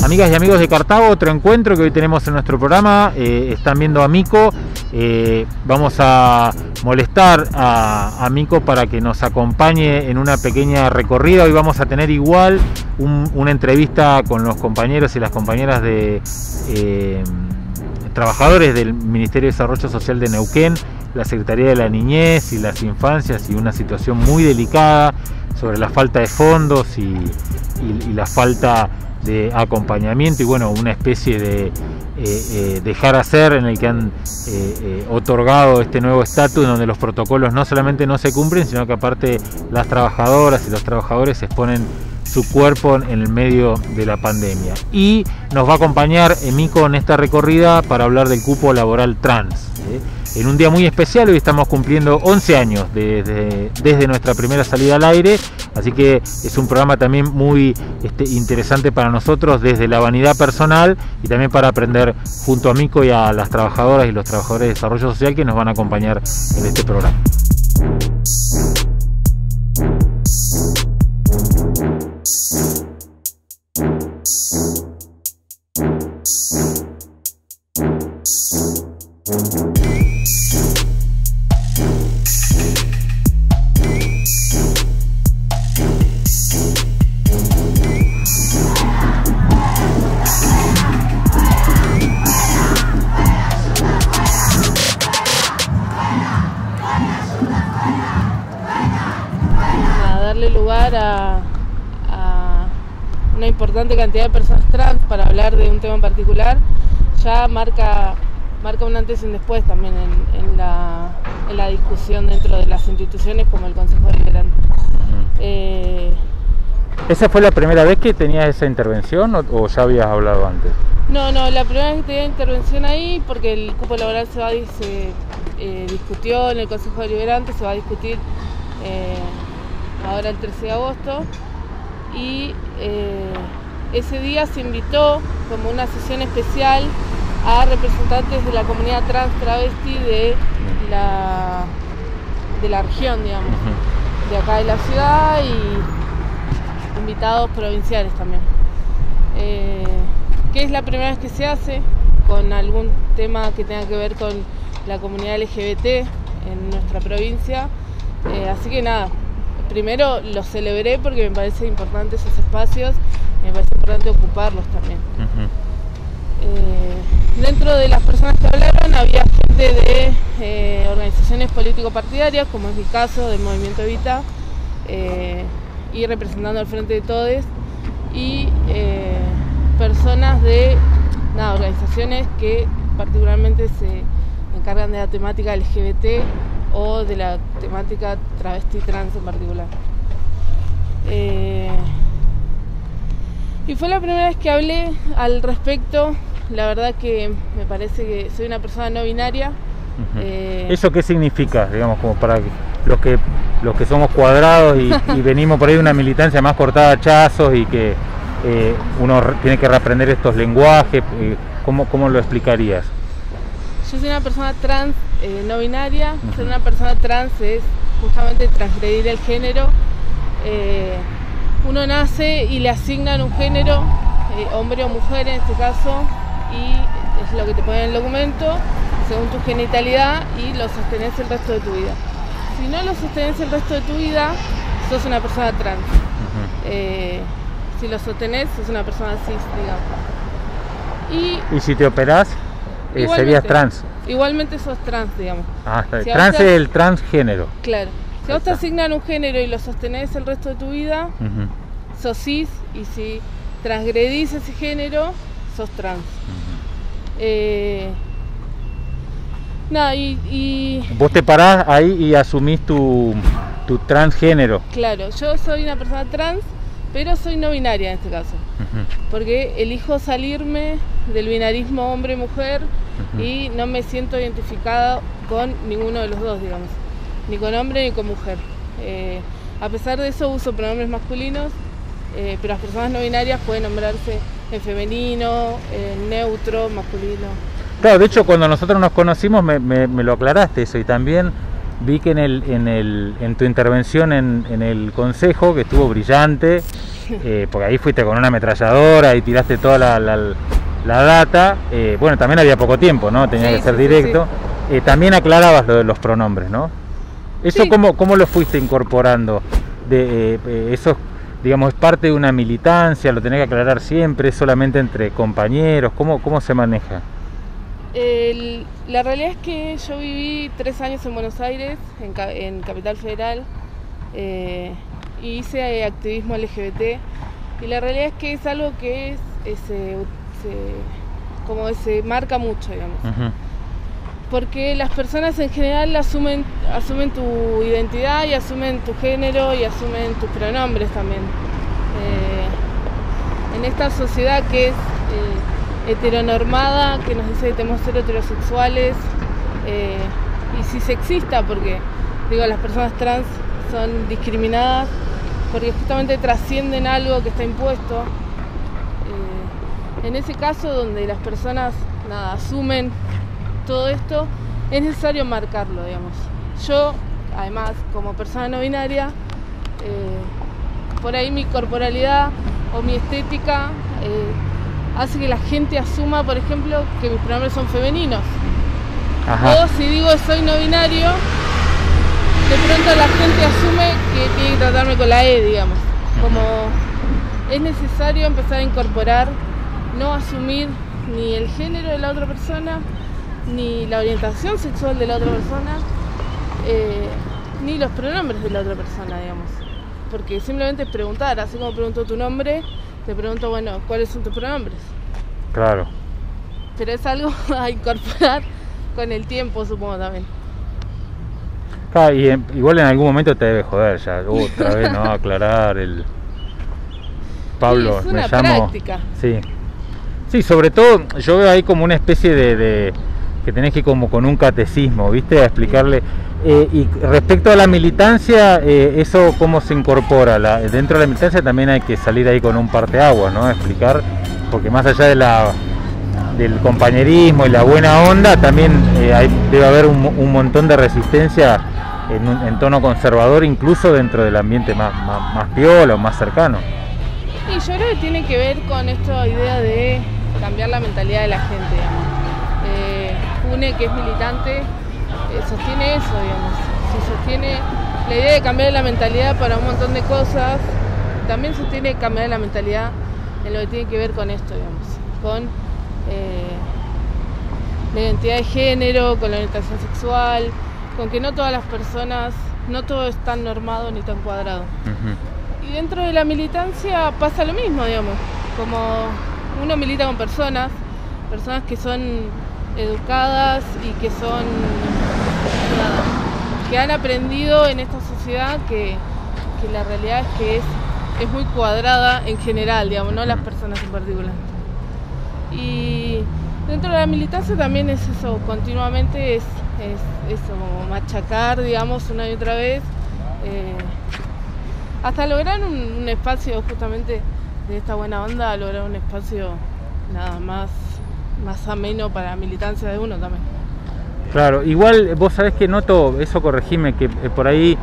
Amigas y amigos de Cartago, otro encuentro que hoy tenemos en nuestro programa. Están viendo a Mico. Vamos a molestar a Mico para que nos acompañe en una pequeña recorrida. Hoy vamos a tener igual una entrevista con los compañeros y las compañeras de trabajadores del Ministerio de Desarrollo Social de Neuquén, la Secretaría de la Niñez y las Infancias, y una situación muy delicada sobre la falta de fondos y la falta de acompañamiento y bueno, una especie de dejar hacer en el que han otorgado este nuevo estatus, donde los protocolos no solamente no se cumplen, sino que aparte las trabajadoras y los trabajadores exponen su cuerpo en el medio de la pandemia. Y nos va a acompañar Mico en esta recorrida para hablar del cupo laboral trans. En un día muy especial, hoy estamos cumpliendo 11 años desde nuestra primera salida al aire, así que es un programa también muy interesante para nosotros desde la vanidad personal y también para aprender junto a Mico y a las trabajadoras y los trabajadores de desarrollo social que nos van a acompañar en este programa. Lugar a una importante cantidad de personas trans para hablar de un tema en particular ya marca un antes y un después también en la discusión dentro de las instituciones como el Consejo Deliberante. ¿Esa fue la primera vez que tenías esa intervención o ya habías hablado antes? No, la primera vez que tenía intervención ahí, porque el cupo laboral se discutió en el Consejo Deliberante, se va a discutir ahora el 13 de agosto, y ese día se invitó como una sesión especial a representantes de la comunidad trans travesti de la región, digamos, de acá de la ciudad, y invitados provinciales también. Que es la primera vez que se hace con algún tema que tenga que ver con la comunidad LGBT en nuestra provincia, así que nada. Primero lo celebré porque me parece importante esos espacios, me parece importante ocuparlos también. Dentro de las personas que hablaron había gente de organizaciones político-partidarias, como es mi caso, del Movimiento Evita, y representando al Frente de Todes, y personas de organizaciones que particularmente se encargan de la temática LGBT o de la temática travesti trans en particular. Y fue la primera vez que hablé al respecto. La verdad que me parece que soy una persona no binaria. ¿Eso qué significa, digamos, como para los que somos cuadrados y venimos por ahí de una militancia más cortada a hachazos y que uno tiene que reaprender estos lenguajes? ¿Cómo lo explicarías? Yo soy una persona trans no binaria. Ser una persona trans es justamente transgredir el género. Uno nace y le asignan un género, hombre o mujer en este caso, y es lo que te ponen en el documento, según tu genitalidad, y lo sostenés el resto de tu vida. Si no lo sostenés el resto de tu vida, sos una persona trans. Si lo sostenés, sos una persona cis, digamos. ¿Y si te operás? Serías trans. Igualmente sos trans, digamos. Si trans es el transgénero. Claro. Si a vos te asignan un género y lo sostenés el resto de tu vida, sos cis, y si transgredís ese género, sos trans. Nada, y Vos te parás ahí y asumís tu transgénero. claro, yo soy una persona trans, pero soy no binaria en este caso. Porque elijo salirme del binarismo hombre-mujer y no me siento identificada con ninguno de los dos, digamos. Ni con hombre ni con mujer. A pesar de eso uso pronombres masculinos, pero las personas no binarias pueden nombrarse en femenino, en neutro, masculino. Claro, de hecho cuando nosotros nos conocimos me lo aclaraste eso, y también vi que en tu intervención en el consejo, que estuvo brillante, porque ahí fuiste con una ametralladora y tiraste toda la data, bueno, también había poco tiempo, ¿no? Tenía que ser directo. Sí. También aclarabas lo de los pronombres, ¿no? ¿Eso cómo lo fuiste incorporando? Eso, digamos, es parte de una militancia, lo tenés que aclarar siempre, es solamente entre compañeros, ¿cómo se maneja? La realidad es que yo viví 3 años en Buenos Aires, en Capital Federal, y hice activismo LGBT, y la realidad es que es algo que se marca mucho, digamos. Porque las personas en general asumen tu identidad y asumen tu género y asumen tus pronombres también. En esta sociedad que es heteronormada, que nos dice que tenemos que ser heterosexuales, y si sexista, porque digo, las personas trans son discriminadas porque justamente trascienden algo que está impuesto. En ese caso, donde las personas asumen todo esto, es necesario marcarlo, digamos. Yo, además, como persona no binaria, por ahí mi corporalidad o mi estética hace que la gente asuma, por ejemplo, que mis pronombres son femeninos. Ajá. O si digo soy no binario, de pronto la gente asume que tiene que tratarme con la E, digamos. Como es necesario empezar a incorporar, no asumir ni el género de la otra persona, ni la orientación sexual de la otra persona, ni los pronombres de la otra persona, digamos. Porque simplemente preguntar, así como pregunto tu nombre, te pregunto, bueno, ¿cuáles son tus pronombres? Claro. Pero es algo a incorporar con el tiempo, supongo, también. Claro, y igual en algún momento te debe joder ya, otra vez, ¿no? Aclarar el... Pablo, sí, es una me llamo... práctica. Sí. Sí, sobre todo yo veo ahí como una especie de que tenés que ir como con un catecismo, ¿viste? A explicarle. Y respecto a la militancia, eso cómo se incorpora. Dentro de la militancia también hay que salir ahí con un parteaguas, ¿no? Explicar, porque más allá del compañerismo y la buena onda, también debe haber un montón de resistencia en tono conservador, incluso dentro del ambiente más piola o más cercano. Y yo creo que tiene que ver con esta idea de cambiar la mentalidad de la gente, digamos. UNE, que es militante, sostiene eso, digamos. Si sostiene la idea de cambiar la mentalidad para un montón de cosas, también sostiene cambiar la mentalidad en lo que tiene que ver con esto, digamos, con la identidad de género, con la orientación sexual, con que no todas las personas, no todo es tan normado ni tan cuadrado. Y dentro de la militancia pasa lo mismo, digamos, como uno milita con personas que son educadas y que son que han aprendido en esta sociedad que la realidad es que es muy cuadrada en general, digamos, no las personas en particular. Y dentro de la militancia también es eso, continuamente es eso, como machacar, digamos, una y otra vez, hasta lograr un espacio justamente de esta buena onda, lograr un espacio nada más ameno para la militancia de uno también. Claro, igual vos sabés que noto, eso corregime, que por ahí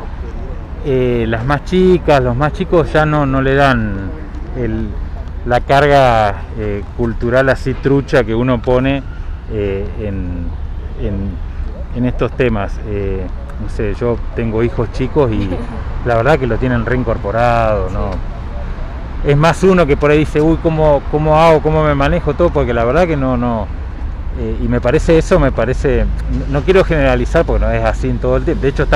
las más chicas, los más chicos ya no le dan la carga cultural así trucha que uno pone en estos temas. No sé, yo tengo hijos chicos y la verdad que lo tienen reincorporado, ¿no? Es más uno que por ahí dice, uy, ¿cómo hago, cómo me manejo todo? Porque la verdad que no. Y me parece, no quiero generalizar porque no es así en todo el tiempo. De hecho,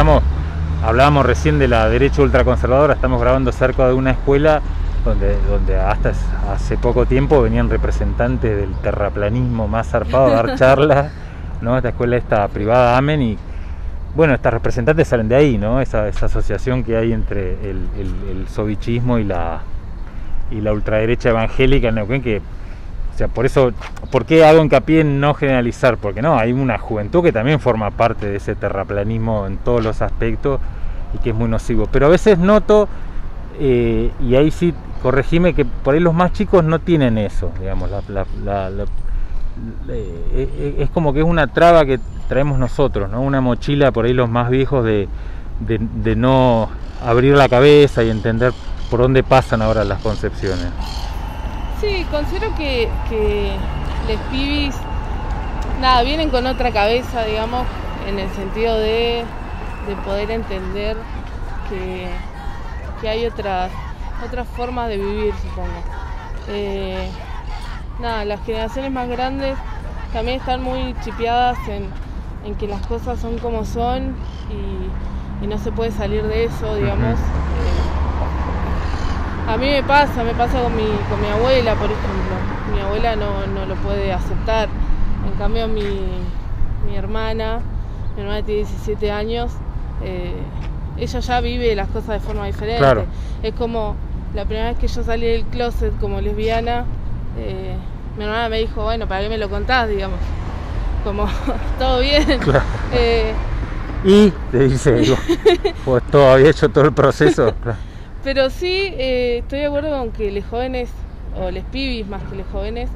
hablábamos recién de la derecha ultraconservadora, estamos grabando cerca de una escuela donde hasta hace poco tiempo venían representantes del terraplanismo más zarpado a dar charlas. ¿no? Esta escuela privada Amen, y bueno, estas representantes salen de ahí, ¿no? Esa asociación que hay entre el sovichismo y la ultraderecha evangélica en Neuquén, que, o sea, ¿por qué hago hincapié en no generalizar? Porque no, hay una juventud que también forma parte de ese terraplanismo en todos los aspectos y que es muy nocivo. Pero a veces noto, y ahí sí, corregime, que por ahí los más chicos no tienen eso, digamos, es como que es una traba que traemos nosotros, ¿no? Una mochila por ahí los más viejos de no abrir la cabeza y entender por dónde pasan ahora las concepciones. Sí, considero que los pibis, nada, vienen con otra cabeza, digamos, en el sentido de poder entender que hay otras formas de vivir, supongo. Nada, las generaciones más grandes también están muy chipeadas en que las cosas son como son y no se puede salir de eso, digamos. A mí me pasa con mi abuela, por ejemplo. Mi abuela no lo puede aceptar. En cambio mi hermana tiene 17 años, ella ya vive las cosas de forma diferente. Claro. Es como la primera vez que yo salí del closet como lesbiana, mi hermana me dijo, bueno, ¿para qué me lo contás? Digamos, como, todo bien. Claro. Y te dice, pues todo había hecho todo el proceso. Claro. Pero sí, estoy de acuerdo con que los jóvenes, o los pibis más que los jóvenes,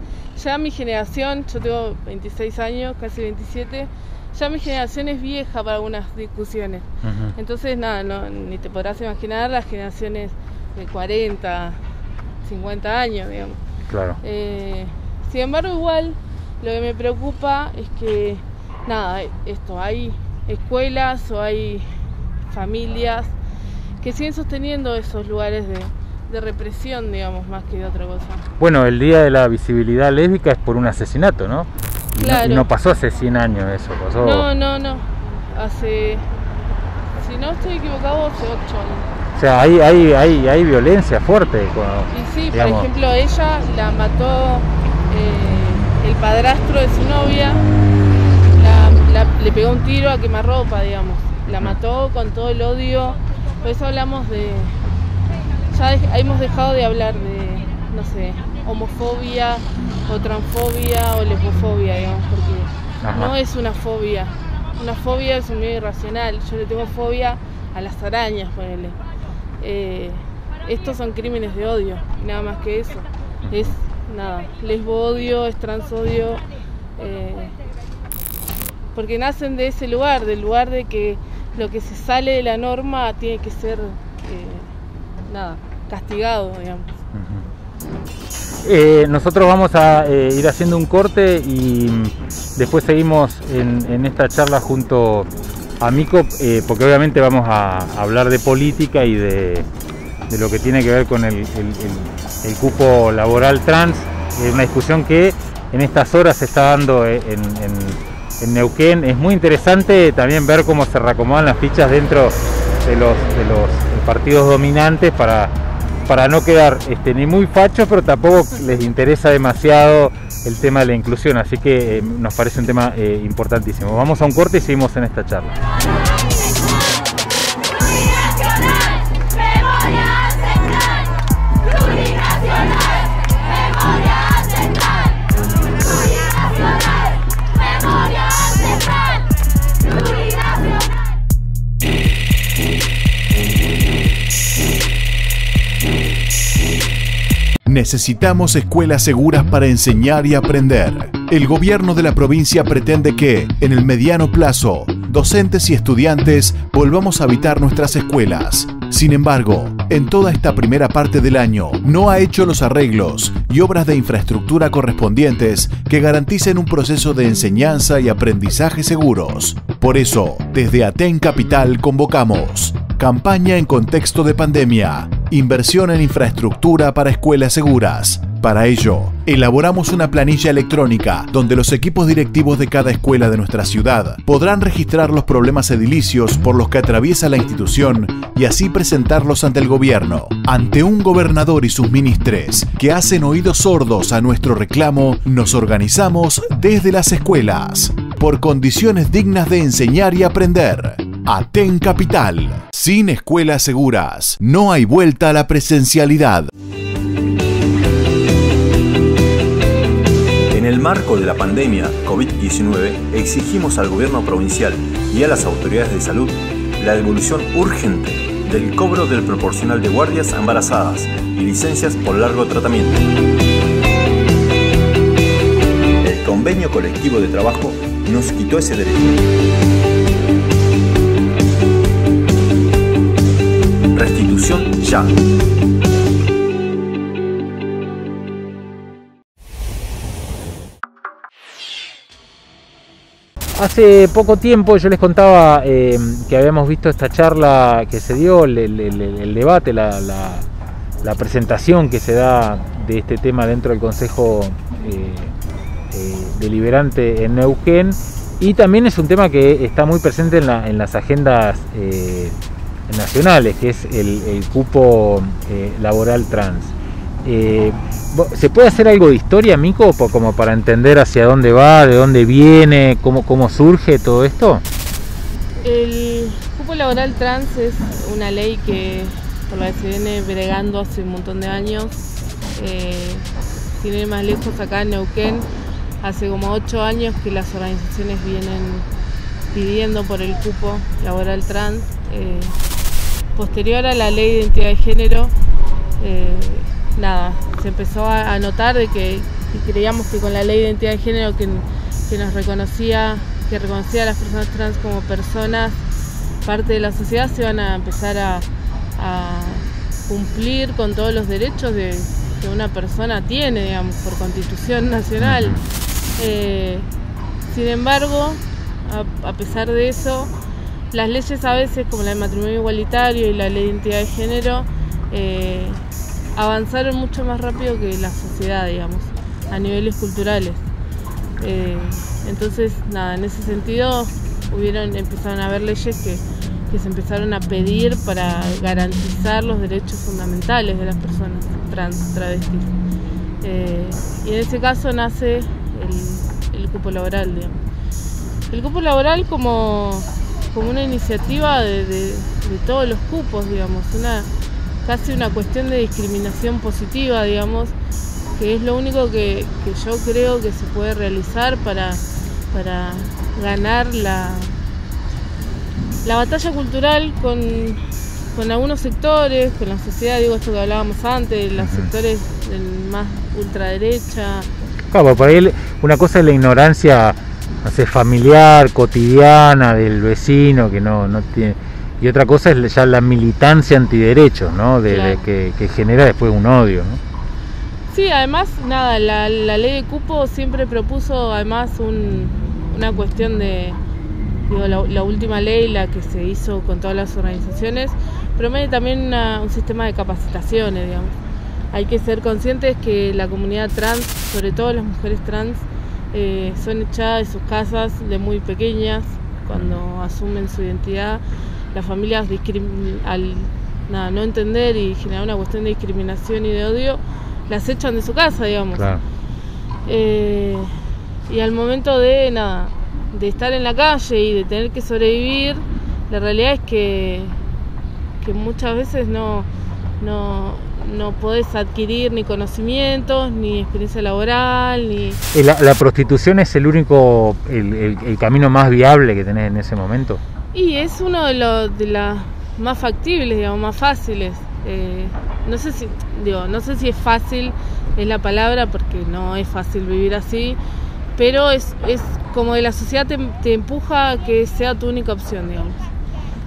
ya mi generación, yo tengo 26 años, casi 27, ya mi generación es vieja para algunas discusiones. Entonces, nada, ni te podrás imaginar las generaciones de 40, 50 años, digamos. Claro. Sin embargo, igual, lo que me preocupa es que, nada, hay escuelas o hay familias que siguen sosteniendo esos lugares de represión, digamos, más que de otra cosa. Bueno, el Día de la Visibilidad Lésbica es por un asesinato, ¿no? Claro. Y no pasó hace 100 años eso, pasó... No. Hace, si no estoy equivocado, hace 8 años. O sea, hay violencia fuerte. Y sí, digamos, por ejemplo, ella la mató el padrastro de su novia, le pegó un tiro a quemarropa, digamos. La mató con todo el odio. Por eso hablamos ya hemos dejado de hablar de, no sé, homofobia o transfobia o lesbofobia, digamos, porque no es una fobia. Una fobia es un miedo irracional. Yo le tengo fobia a las arañas, ponele. Estos son crímenes de odio, nada más que eso. Es nada, lesbo-odio, es transodio, porque nacen de ese lugar, del lugar de que lo que se sale de la norma tiene que ser castigado, digamos. Nosotros vamos a ir haciendo un corte y después seguimos en esta charla junto a Mico, porque obviamente vamos a hablar de política y de lo que tiene que ver con el cupo laboral trans. Es una discusión que en estas horas se está dando en Neuquén. Es muy interesante también ver cómo se reacomodan las fichas dentro de los partidos dominantes para no quedar ni muy fachos, pero tampoco les interesa demasiado el tema de la inclusión, así que nos parece un tema importantísimo. Vamos a un corte y seguimos en esta charla. Necesitamos escuelas seguras para enseñar y aprender. El gobierno de la provincia pretende que, en el mediano plazo, docentes y estudiantes volvamos a habitar nuestras escuelas. Sin embargo, en toda esta primera parte del año, no ha hecho los arreglos y obras de infraestructura correspondientes que garanticen un proceso de enseñanza y aprendizaje seguros. Por eso, desde Aten Capital convocamos campaña en contexto de pandemia, inversión en infraestructura para escuelas seguras. Para ello, elaboramos una planilla electrónica donde los equipos directivos de cada escuela de nuestra ciudad podrán registrar los problemas edilicios por los que atraviesa la institución y así presentarlos ante el gobierno. Ante un gobernador y sus ministres que hacen oídos sordos a nuestro reclamo, nos organizamos desde las escuelas. por condiciones dignas de enseñar y aprender. Aten Capital. Sin escuelas seguras, no hay vuelta a la presencialidad. En el marco de la pandemia COVID-19, exigimos al gobierno provincial y a las autoridades de salud la devolución urgente del cobro del proporcional de guardias a embarazadas y licencias por largo tratamiento. El convenio colectivo de trabajo nos quitó ese derecho. Restitución ya. Hace poco tiempo yo les contaba que habíamos visto esta charla que se dio, el debate, la presentación que se da de este tema dentro del Consejo Deliberante en Neuquén, y también es un tema que está muy presente en las agendas nacionales, que es el cupo laboral trans. ¿Se puede hacer algo de historia, Mico, como para entender hacia dónde va, de dónde viene, cómo surge todo esto? El cupo laboral trans es una ley que por la que se viene bregando hace un montón de años. Sin ir más lejos, acá en Neuquén hace como 8 años que las organizaciones vienen pidiendo por el cupo laboral trans. Posterior a la ley de identidad de género, se empezó a notar de que creíamos que con la ley de identidad de género que nos reconocía a las personas trans como personas, parte de la sociedad, se iban a empezar a cumplir con todos los derechos que una persona tiene, digamos, por Constitución Nacional. Sin embargo, a pesar de eso, las leyes a veces, como la de matrimonio igualitario y la ley de identidad de género, avanzaron mucho más rápido que la sociedad, digamos, a niveles culturales. Entonces, en ese sentido empezaron a haber leyes que se empezaron a pedir para garantizar los derechos fundamentales de las personas trans, travestis. Y en ese caso nace el cupo laboral, digamos. El cupo laboral como una iniciativa de todos los cupos, digamos, casi una cuestión de discriminación positiva, digamos, que es lo único que yo creo que se puede realizar para ganar la batalla cultural con algunos sectores, con la sociedad, digo esto que hablábamos antes, los sectores más ultraderecha. Claro, por ahí una cosa es la ignorancia, no sé, familiar, cotidiana del vecino que no tiene, y otra cosa es ya la militancia antiderechos, ¿no? Claro. Que genera después un odio, ¿no? Sí, además, la ley de cupo siempre propuso además una cuestión de, la última ley, la que se hizo con todas las organizaciones, promueve también un sistema de capacitaciones, digamos. Hay que ser conscientes que la comunidad trans, sobre todo las mujeres trans, son echadas de sus casas de muy pequeñas. Cuando asumen su identidad, las familias al no entender y generar una cuestión de discriminación y de odio, las echan de su casa, digamos. Claro. Y al momento de estar en la calle y de tener que sobrevivir, la realidad es que muchas veces no podés adquirir ni conocimientos, ni experiencia laboral, ni... ¿La prostitución es el único, el camino más viable que tenés en ese momento? Y es uno de las más factibles, digamos, más fáciles. No sé si es fácil, es la palabra, porque no es fácil vivir así, pero es como que la sociedad te empuja a que sea tu única opción, digamos.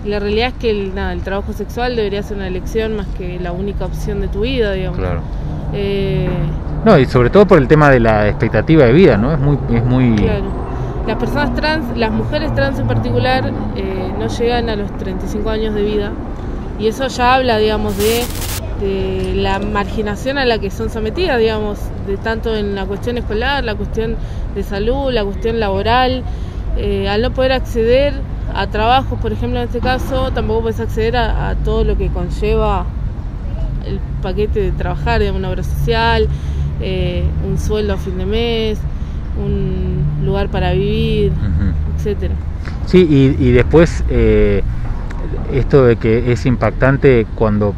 La realidad es que el trabajo sexual debería ser una elección más que la única opción de tu vida, digamos. Claro. No, y sobre todo por el tema de la expectativa de vida, ¿no? Es muy... Claro. Las personas trans, las mujeres trans en particular, no llegan a los 35 años de vida, y eso ya habla, digamos, de la marginación a la que son sometidas, digamos, de tanto en la cuestión escolar, la cuestión de salud, la cuestión laboral. Al no poder acceder a trabajos, por ejemplo, en este caso, tampoco puedes acceder a todo lo que conlleva el paquete de trabajar, de una obra social, un sueldo a fin de mes, lugar para vivir, etcétera. Sí, y después esto de que es impactante cuando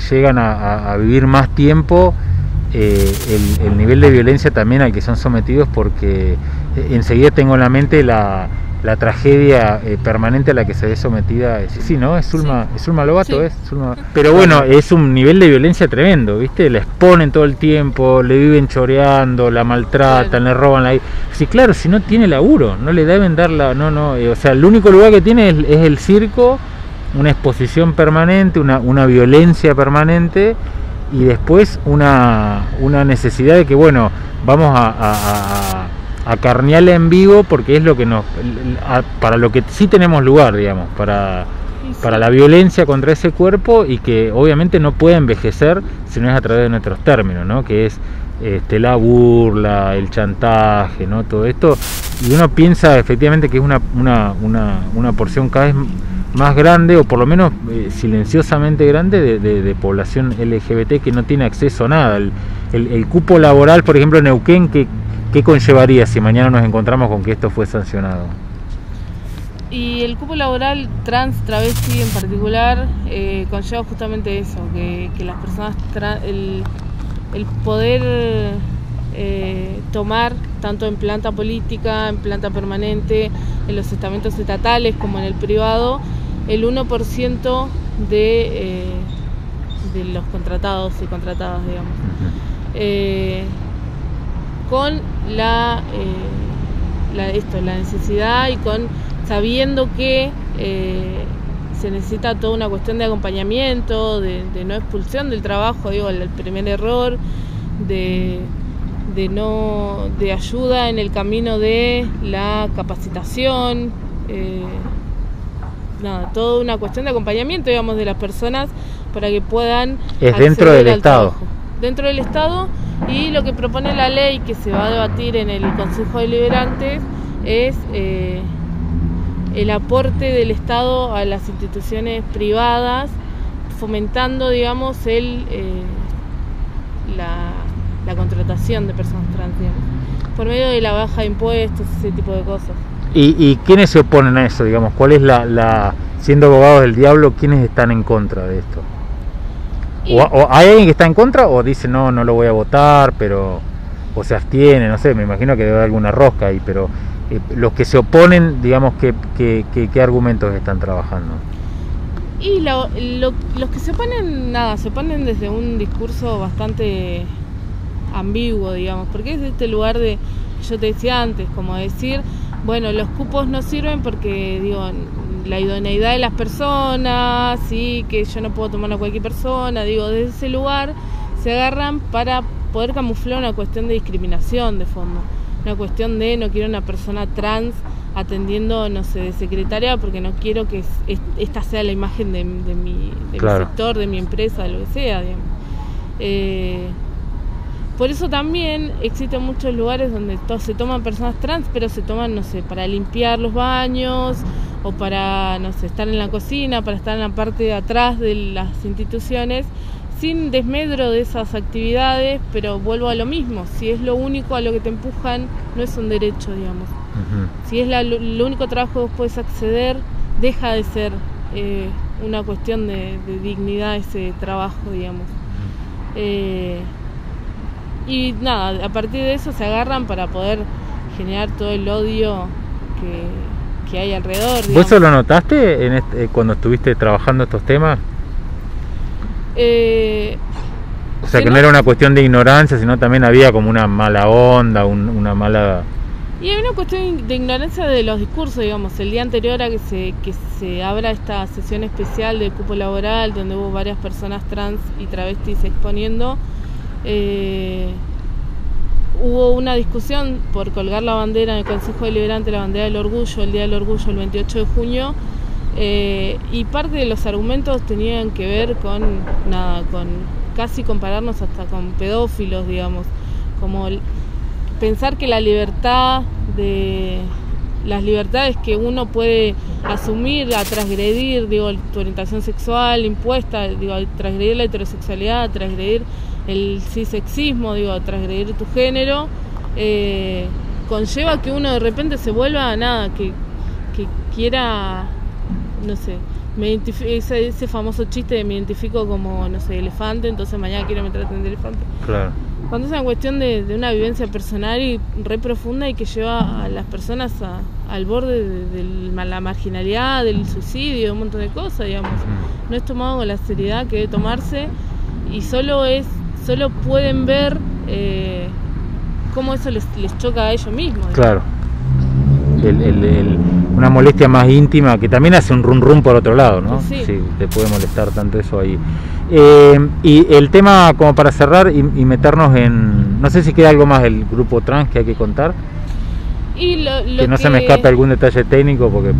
llegan a vivir más tiempo, el nivel de violencia también al que son sometidos, porque enseguida tengo en la mente la tragedia permanente a la que se ve sometida. Sí, ¿no? Es Zulma Lobato, sí. Pero bueno, es un nivel de violencia tremendo, ¿viste? La exponen todo el tiempo, le viven choreando, la maltratan, claro. Le roban la... Sí, claro, si no tiene laburo, no le deben dar la... o sea, el único lugar que tiene es el circo, una exposición permanente, una violencia permanente, y después una necesidad de que, bueno, vamos a carnearla en vivo, porque es lo que para lo que sí tenemos lugar, digamos, para la violencia contra ese cuerpo, y que obviamente no puede envejecer si no es a través de nuestros términos, ¿no? Que es la burla, el chantaje, ¿no? Todo esto, y uno piensa efectivamente que es una porción cada vez más grande, o por lo menos silenciosamente grande, de población LGBT que no tiene acceso a nada. El cupo laboral, por ejemplo, en Neuquén, ¿qué conllevaría si mañana nos encontramos con que esto fue sancionado? Y el cupo laboral trans, travesti en particular, conlleva justamente eso, que las personas el poder tomar, tanto en planta política, en planta permanente, en los estamentos estatales como en el privado, el 1% de los contratados y contratadas, digamos. Con la necesidad, y sabiendo que se necesita toda una cuestión de acompañamiento, de no expulsión del trabajo, digo, el primer error, de ayuda en el camino de la capacitación, toda una cuestión de acompañamiento, digamos, de las personas para que puedan dentro del Estado. Trabajo. Dentro del Estado. Y lo que propone la ley, que se va a debatir en el Consejo Deliberante, es el aporte del Estado a las instituciones privadas, fomentando, digamos, la contratación de personas trans, digamos, por medio de la baja de impuestos, ese tipo de cosas. ¿Y quiénes se oponen a eso, digamos? ¿Cuál es siendo abogados del diablo, quiénes están en contra de esto? ¿O hay alguien que está en contra, o dice no lo voy a votar, o se abstiene? No sé, me imagino que debe haber alguna rosca ahí, pero los que se oponen, digamos, ¿qué argumentos están trabajando? Y los que se oponen, se oponen desde un discurso bastante ambiguo, digamos, porque es de este lugar de, yo te decía antes, como decir, bueno, los cupos no sirven porque, digo, la idoneidad de las personas, sí, que yo no puedo tomar a cualquier persona, digo, desde ese lugar se agarran para poder camuflar una cuestión de discriminación de fondo, una cuestión de no quiero una persona trans atendiendo, no sé, de secretaria, porque no quiero que esta sea la imagen de mi sector, de mi empresa, de lo que sea, digamos. Por eso también existen muchos lugares donde se toman personas trans, pero se toman, no sé, para limpiar los baños, o para, no sé, estar en la cocina, para estar en la parte de atrás de las instituciones, sin desmedro de esas actividades, pero vuelvo a lo mismo, si es lo único a lo que te empujan, no es un derecho, digamos. Si es lo único trabajo que vos podés acceder, deja de ser una cuestión de dignidad ese trabajo, digamos. Y nada, a partir de eso se agarran para poder generar todo el odio que hay alrededor, digamos. ¿Vos eso lo notaste cuando estuviste trabajando estos temas? O sea, que no era una cuestión de ignorancia, sino también había como una mala onda, una mala... Y hay una cuestión de ignorancia de los discursos, digamos. El día anterior a que se abra esta sesión especial del cupo laboral, donde hubo varias personas trans y travestis exponiendo, hubo una discusión por colgar la bandera en el Consejo Deliberante, la bandera del orgullo, el Día del Orgullo, el 28 de junio, y parte de los argumentos tenían que ver con casi compararnos hasta con pedófilos, digamos, como pensar que las libertades que uno puede asumir a transgredir, digo, tu orientación sexual impuesta, digo, a transgredir la heterosexualidad, a transgredir el cisexismo, digo, a transgredir tu género, conlleva que uno de repente se vuelva que quiera, no sé, ese famoso chiste de me identifico como, no sé, elefante, entonces mañana quiero me traten de elefante. Claro. Cuando es una cuestión de una vivencia personal y re profunda y que lleva a las personas al borde de la marginalidad, del suicidio, de un montón de cosas, digamos. No es tomado con la seriedad que debe tomarse y solo pueden ver cómo eso les choca a ellos mismos. Claro. Una molestia más íntima que también hace un rum por otro lado, ¿no? Sí. Sí, te puede molestar tanto eso ahí. Y el tema, como para cerrar y meternos en... No sé si queda algo más del grupo trans que hay que contar. Y que no se me escape algún detalle técnico, porque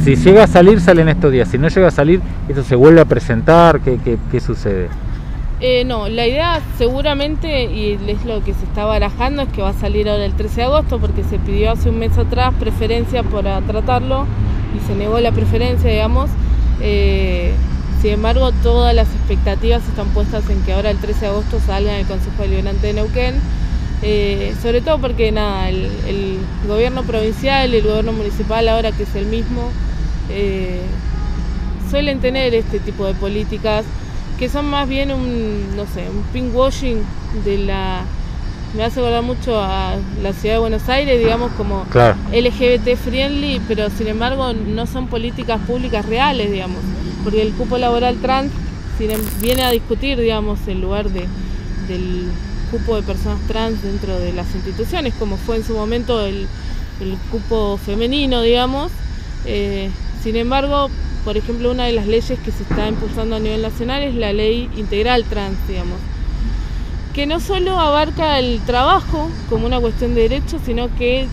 si llega a salir, sale en estos días. Si no llega a salir, ¿eso se vuelve a presentar? ¿Qué sucede? No, la idea seguramente, y es lo que se está barajando, es que va a salir ahora el 13 de agosto, porque se pidió hace un mes atrás preferencia para tratarlo y se negó la preferencia, digamos. Sin embargo, todas las expectativas están puestas en que ahora el 13 de agosto salga en el Consejo Deliberante de Neuquén, sobre todo porque el gobierno provincial y el gobierno municipal, ahora que es el mismo, suelen tener este tipo de políticas que son más bien un pinkwashing me hace acordar mucho a la ciudad de Buenos Aires, digamos, como claro, LGBT friendly, pero sin embargo no son políticas públicas reales, digamos, porque el cupo laboral trans viene a discutir, digamos, en lugar del cupo de personas trans dentro de las instituciones, como fue en su momento el cupo femenino, digamos. Sin embargo, por ejemplo, una de las leyes que se está impulsando a nivel nacional es la ley integral trans, digamos, que no solo abarca el trabajo como una cuestión de derechos, sino que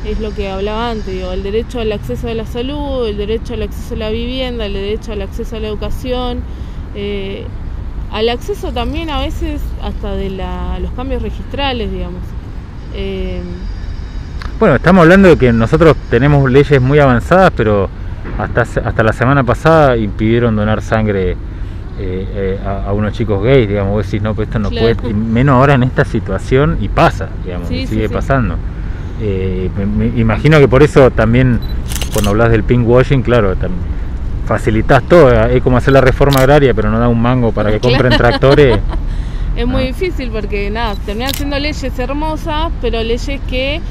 es lo que hablaba antes, digo, el derecho al acceso a la salud, el derecho al acceso a la vivienda, el derecho al acceso a la educación, al acceso también a veces hasta de los cambios registrales, digamos. Bueno, estamos hablando de que nosotros tenemos leyes muy avanzadas, pero hasta la semana pasada impidieron donar sangre a unos chicos gays, digamos. Vos decís, no, pero esto no claro, puede, y menos ahora en esta situación, y pasa, digamos, sí, y sigue sí, pasando. Me imagino que por eso también, cuando hablas del pinkwashing, claro, facilitas todo, es como hacer la reforma agraria, pero no da un mango para que compren tractores. Es muy difícil porque, terminan siendo leyes hermosas, pero leyes que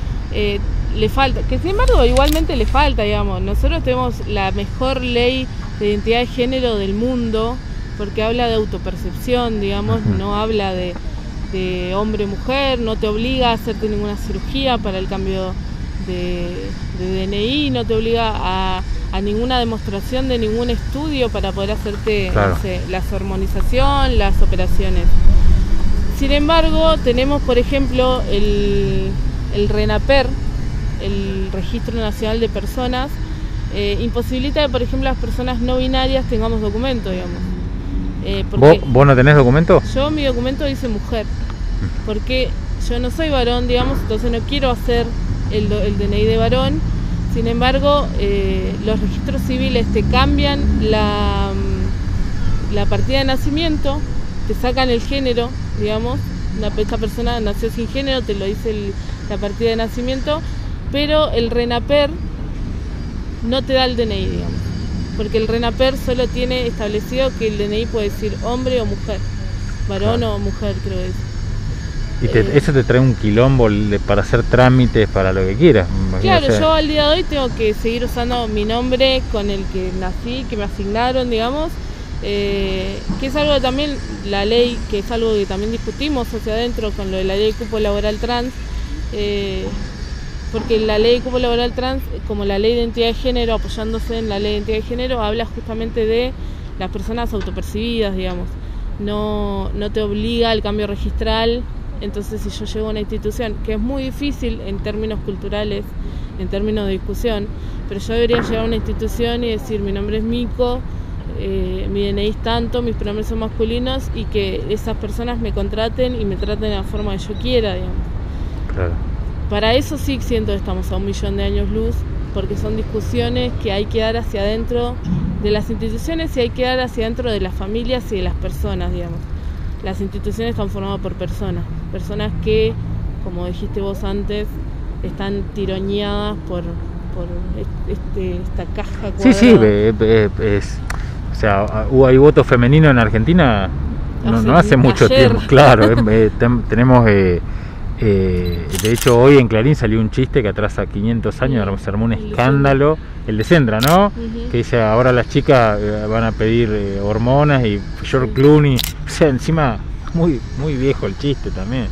le falta, que sin embargo igualmente le falta, digamos. Nosotros tenemos la mejor ley de identidad de género del mundo, porque habla de autopercepción, digamos, no habla de hombre-mujer, no te obliga a hacerte ninguna cirugía para el cambio de DNI, no te obliga a ninguna demostración de ningún estudio para poder hacerte, claro, no sé, la hormonización, las operaciones. Sin embargo, tenemos, por ejemplo, el RENAPER, el Registro Nacional de Personas, imposibilita que, por ejemplo, las personas no binarias tengamos documento, digamos. ¿Vos no tenés documento? Yo, mi documento dice mujer, porque yo no soy varón, digamos, entonces no quiero hacer el DNI de varón. Sin embargo, los registros civiles te cambian la partida de nacimiento, te sacan el género, digamos. Esta persona nació sin género, te lo dice la partida de nacimiento, pero el RENAPER no te da el DNI, digamos, porque el RENAPER solo tiene establecido que el DNI puede decir hombre o mujer, varón o mujer, creo que es. Y eso te trae un quilombo para hacer trámites para lo que quieras. Claro, yo al día de hoy tengo que seguir usando mi nombre con el que nací, que me asignaron, digamos, que es algo que también la ley, que es algo que también discutimos hacia adentro con lo de la ley de cupo laboral trans, porque la ley de cupo laboral trans, como la ley de identidad de género, apoyándose en la ley de identidad de género, habla justamente de las personas autopercibidas, digamos, no te obliga al cambio registral. Entonces, si yo llego a una institución, que es muy difícil en términos culturales, en términos de discusión, pero yo debería llegar a una institución y decir, mi nombre es Mico, mi DNI es tanto, mis pronombres son masculinos, y que esas personas me contraten y me traten de la forma que yo quiera, digamos. Claro. Para eso sí siento que estamos a 1.000.000 de años luz, porque son discusiones que hay que dar hacia adentro de las instituciones y hay que dar hacia adentro de las familias y de las personas, digamos. Las instituciones están formadas por personas que, como dijiste vos antes, están tironeadas por esta caja cuadrada. Sí, o sea, hay voto femenino en Argentina no hace mucho tiempo, claro. Tenemos, de hecho, hoy en Clarín salió un chiste que atrasa 500 años, se armó un escándalo, el de Sendra, ¿no? Que dice, ahora las chicas van a pedir hormonas, y George Clooney, o sea, encima, muy, muy viejo el chiste también.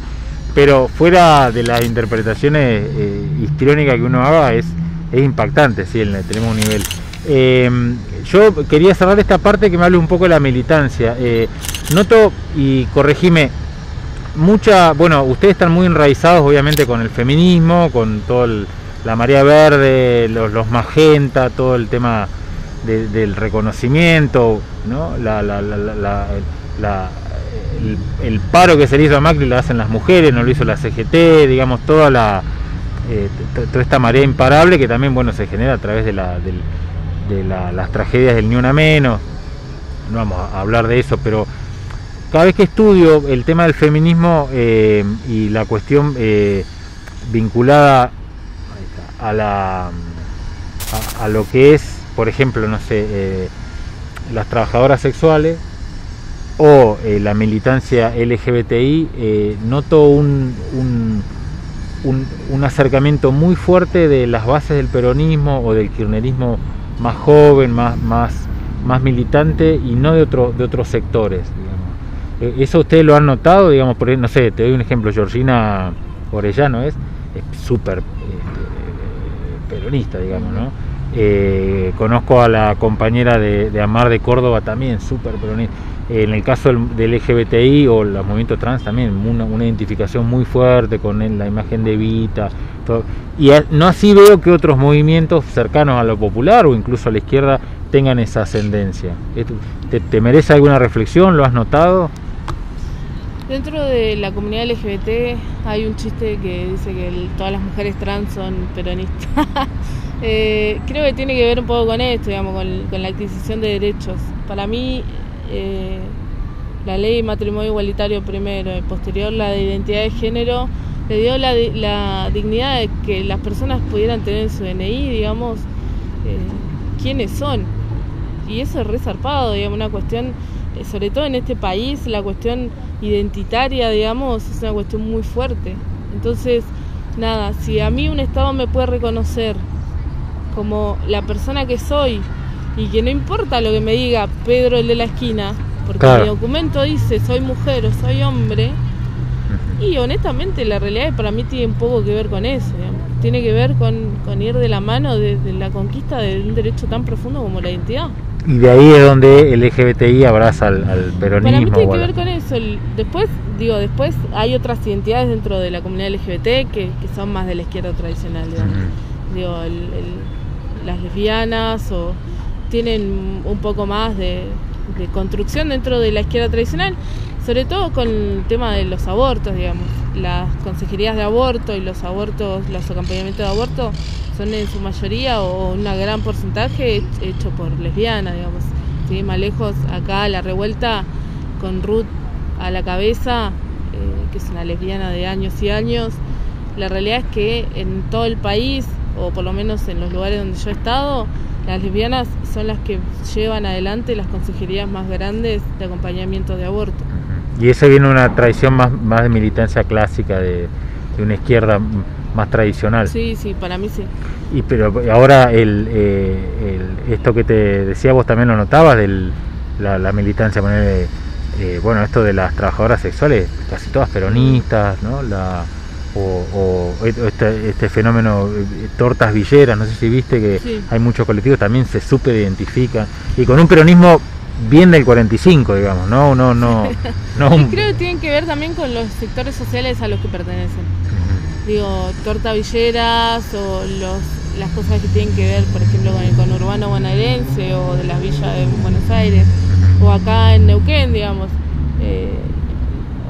Pero fuera de las interpretaciones histriónicas que uno haga, es impactante, sí, tenemos un nivel. Yo quería cerrar esta parte que me hable un poco de la militancia. Noto, y corregime, bueno, ustedes están muy enraizados obviamente con el feminismo, con todo la marea verde, los magenta, todo el tema del reconocimiento, ¿no? El paro que se le hizo a Macri lo hacen las mujeres, no lo hizo la CGT, digamos, toda esta marea imparable que también, bueno, se genera a través de las tragedias del Ni Una Menos. No vamos a hablar de eso, pero cada vez que estudio el tema del feminismo y la cuestión vinculada a lo que es, por ejemplo, no sé, las trabajadoras sexuales o la militancia LGBTI, noto un acercamiento muy fuerte de las bases del peronismo o del kirchnerismo más joven, más militante, y no de otros sectores, digamos. ¿Eso ustedes lo han notado? Digamos, no sé, te doy un ejemplo, Georgina Orellano es súper peronista, digamos, ¿no? Conozco a la compañera de Amar de Córdoba también, súper peronista. En el caso del LGBTI o los movimientos trans también, una identificación muy fuerte con la imagen de Evita, todo. Y no así veo que otros movimientos cercanos a lo popular o incluso a la izquierda tengan esa ascendencia. ¿Te merece alguna reflexión? ¿Lo has notado? Dentro de la comunidad LGBT hay un chiste que dice que todas las mujeres trans son peronistas. Creo que tiene que ver un poco con esto, digamos, con la adquisición de derechos. Para mí, la ley de matrimonio igualitario primero y posterior la de identidad de género le dio la dignidad de que las personas pudieran tener en su DNI, digamos, quiénes son. Y eso es re zarpado, digamos, una cuestión, sobre todo en este país, la cuestión identitaria, digamos, es una cuestión muy fuerte. Entonces, nada, si a mí un Estado me puede reconocer como la persona que soy, y que no importa lo que me diga Pedro el de la esquina, porque claro, mi documento dice soy mujer o soy hombre, y honestamente la realidad es, para mí tiene un poco que ver con eso, digamos. Tiene que ver con ir de la mano de la conquista de un derecho tan profundo como la identidad. Y de ahí es donde el LGBTI abraza al peronismo. Para mí tiene que ver con eso. Después hay otras identidades dentro de la comunidad LGBT que son más de la izquierda tradicional, digamos. Las lesbianas o tienen un poco más de construcción dentro de la izquierda tradicional, sobre todo con el tema de los abortos, digamos. Las consejerías de aborto y los acompañamientos de aborto son en su mayoría o un gran porcentaje hecho por lesbianas, digamos. Sí, más lejos, acá la revuelta con Ruth a la cabeza, que es una lesbiana de años y años. La realidad es que en todo el país, o por lo menos en los lugares donde yo he estado, las lesbianas son las que llevan adelante las consejerías más grandes de acompañamiento de aborto. Y eso viene una tradición más de militancia clásica, de una izquierda más tradicional. Sí, para mí sí. Pero ahora esto que te decía, vos también lo notabas, la militancia, bueno, esto de las trabajadoras sexuales, casi todas peronistas, ¿no? O este fenómeno tortas villeras, no sé si viste que sí, hay muchos colectivos también se super identifican y con un peronismo bien del 45, digamos, no creo que tienen que ver también con los sectores sociales a los que pertenecen. Digo, tortas villeras o las cosas que tienen que ver, por ejemplo, con el conurbano bonaerense o de las villas de Buenos Aires o acá en Neuquén, digamos.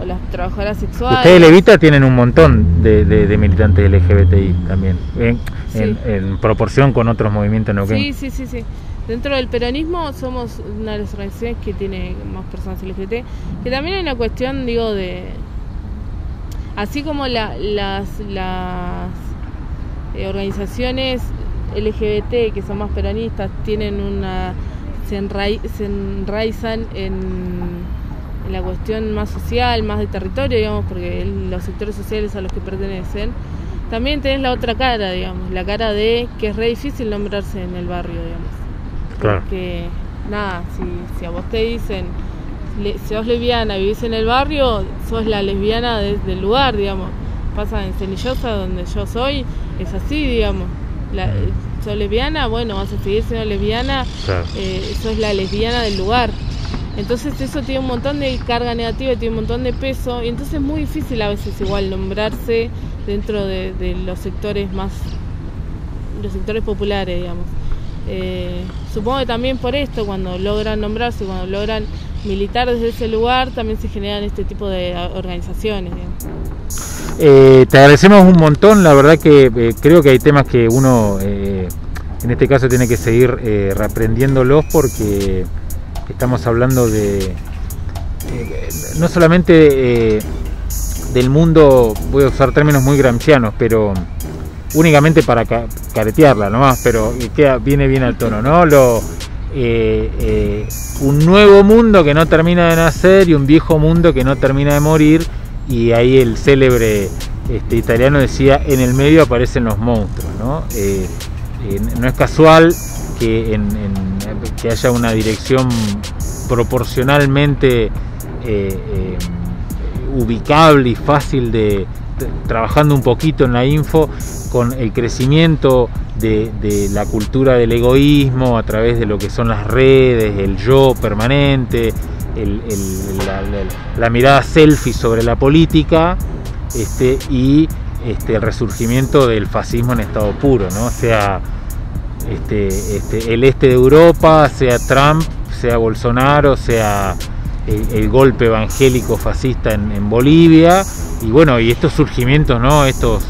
O las trabajadoras sexuales. Ustedes, Levita, tienen un montón de militantes LGBTI también, en proporción con otros movimientos en Neuquén. Sí. Dentro del peronismo somos una de las organizaciones que tiene más personas LGBT, que también hay una cuestión, digo, de... Así como las organizaciones LGBT que son más peronistas se enraizan en la cuestión más social, más de territorio, digamos, porque los sectores sociales a los que pertenecen. También tenés la otra cara, digamos, la cara de que es re difícil nombrarse en el barrio, digamos. Claro. Porque, nada, si a vos te dicen, sos lesbiana, vivís en el barrio, sos la lesbiana del lugar, digamos. Pasa en Cenillosa, donde yo soy, es así, digamos. Sos lesbiana, bueno, vas a seguir siendo lesbiana, claro. Sos la lesbiana del lugar. Entonces eso tiene un montón de carga negativa, tiene un montón de peso, y entonces es muy difícil a veces igual nombrarse dentro de los sectores populares, digamos. Supongo que también por esto, cuando logran nombrarse, cuando logran militar desde ese lugar, también se generan este tipo de organizaciones, digamos. Te agradecemos un montón, la verdad que creo que hay temas que uno en este caso tiene que seguir reaprendiéndolos, porque estamos hablando de no solamente del mundo, voy a usar términos muy gramscianos, pero únicamente para caretearla nomás, pero viene bien al tono, ¿no? Un nuevo mundo que no termina de nacer y un viejo mundo que no termina de morir, y ahí el célebre italiano decía: en el medio aparecen los monstruos, ¿no? No es casual que haya una dirección proporcionalmente ubicable y fácil trabajando un poquito en la info, con el crecimiento de la cultura del egoísmo a través de lo que son las redes, el yo permanente, la mirada selfie sobre la política, y el resurgimiento del fascismo en estado puro, ¿no? Sea el este de Europa, sea Trump, sea Bolsonaro, sea el golpe evangélico fascista en Bolivia, y bueno, y estos surgimientos, ¿no? Estos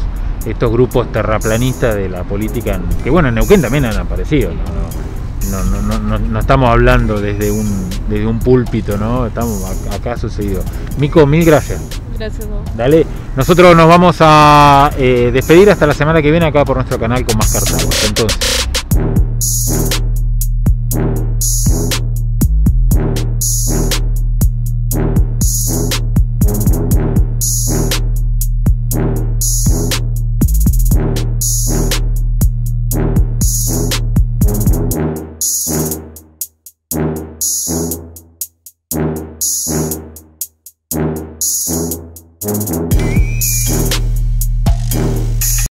grupos terraplanistas de la política, que bueno, en Neuquén también han aparecido, no estamos hablando desde un púlpito, ¿no? Acá ha sucedido. Mico, mil gracias. Gracias a vos. Dale, nosotros nos vamos a despedir hasta la semana que viene acá por nuestro canal con más Cartagos. Entonces.